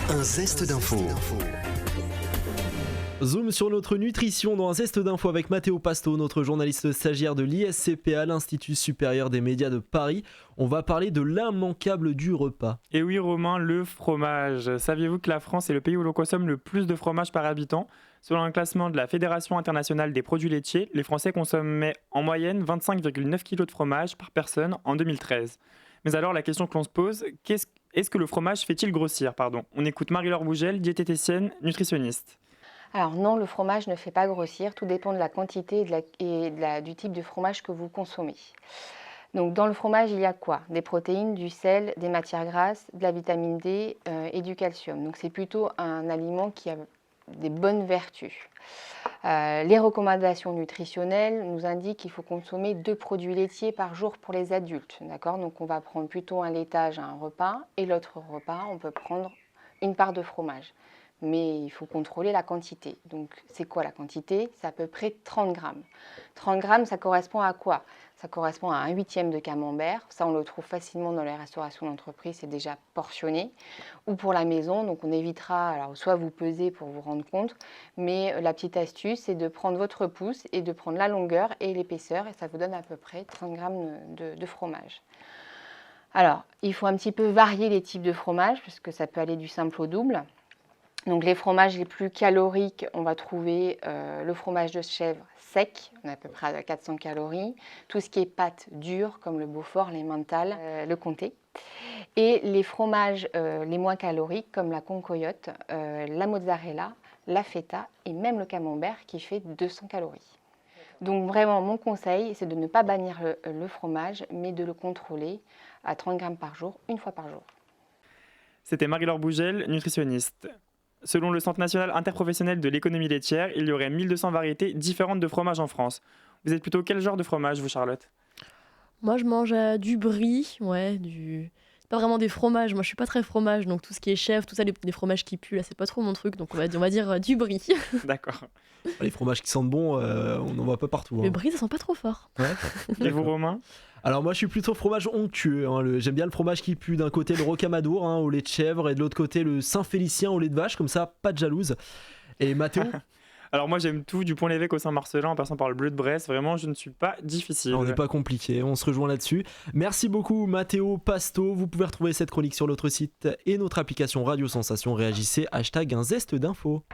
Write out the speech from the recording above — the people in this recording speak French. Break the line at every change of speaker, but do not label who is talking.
Un zeste d'info.
Zoom sur notre nutrition dans un zeste d'info avec Matteo Pasto, notre journaliste stagiaire de l'ISCPA, l'Institut supérieur des médias de Paris. On va parler de l'immanquable du repas.
Et oui Romain, le fromage. Saviez-vous que la France est le pays où l'on consomme le plus de fromage par habitant ? Selon un classement de la Fédération internationale des produits laitiers, les Français consommaient en moyenne 25,9 kg de fromage par personne en 2013. Mais alors la question que l'on se pose, est-ce que le fromage fait-il grossir ? On écoute Marie-Laure Bougel, diététicienne, nutritionniste.
Alors non, le fromage ne fait pas grossir, tout dépend de la quantité du type de fromage que vous consommez. Donc dans le fromage, il y a quoi ? Des protéines, du sel, des matières grasses, de la vitamine D et du calcium. Donc c'est plutôt un aliment qui a des bonnes vertus. Les recommandations nutritionnelles nous indiquent qu'il faut consommer 2 produits laitiers par jour pour les adultes. D'accord ? Donc on va prendre plutôt un laitage à un repas et l'autre repas, on peut prendre une part de fromage. Mais il faut contrôler la quantité. Donc, c'est quoi la quantité ? C'est à peu près 30 grammes. 30 grammes, ça correspond à quoi ? Ça correspond à 1/8 de camembert. Ça, on le trouve facilement dans les restaurations d'entreprise, c'est déjà portionné. Ou pour la maison, donc on évitera, alors soit vous pesez pour vous rendre compte, mais la petite astuce, c'est de prendre votre pouce et de prendre la longueur et l'épaisseur, et ça vous donne à peu près 30 grammes de fromage. Alors, il faut un petit peu varier les types de fromage, parce que ça peut aller du simple au double. Donc les fromages les plus caloriques, on va trouver le fromage de chèvre sec, on est à peu près à 400 calories. Tout ce qui est pâte dure, comme le Beaufort, l'Emmental, le Comté. Et les fromages les moins caloriques, comme la concoyote, la mozzarella, la feta et même le camembert qui fait 200 calories. Donc vraiment, mon conseil, c'est de ne pas bannir le fromage, mais de le contrôler à 30 grammes par jour, une fois par jour.
C'était Marie-Laure Bougel, nutritionniste. Selon le Centre national interprofessionnel de l'économie laitière, il y aurait 1200 variétés différentes de fromage en France. Vous êtes plutôt quel genre de fromage, vous, Charlotte ?
Moi, je mange du brie, c'est pas vraiment des fromages. Moi, je suis pas très fromage, donc tout ce qui est chèvre, tout ça, les fromages qui puent, là, c'est pas trop mon truc. Donc on va dire du brie.
D'accord.
Les fromages qui sentent bon, on n'en voit pas partout.
Le brie, ça sent pas trop fort.
Ouais.
Et vous, Romain ?
Alors moi je suis plutôt fromage onctueux, j'aime bien le fromage qui pue, d'un côté le rocamadour au lait de chèvre et de l'autre côté le Saint-Félicien au lait de vache, comme ça pas de jalouse. Et Mathéo ?
Alors moi j'aime tout, du Pont-l'Évêque au Saint-Marcellin en passant par le Bleu de Bresse, vraiment je ne suis pas difficile.
On n'est pas compliqué, on se rejoint là-dessus. Merci beaucoup Matteo Pasto, vous pouvez retrouver cette chronique sur notre site et notre application Radio Sensation, réagissez #1zeste d'info.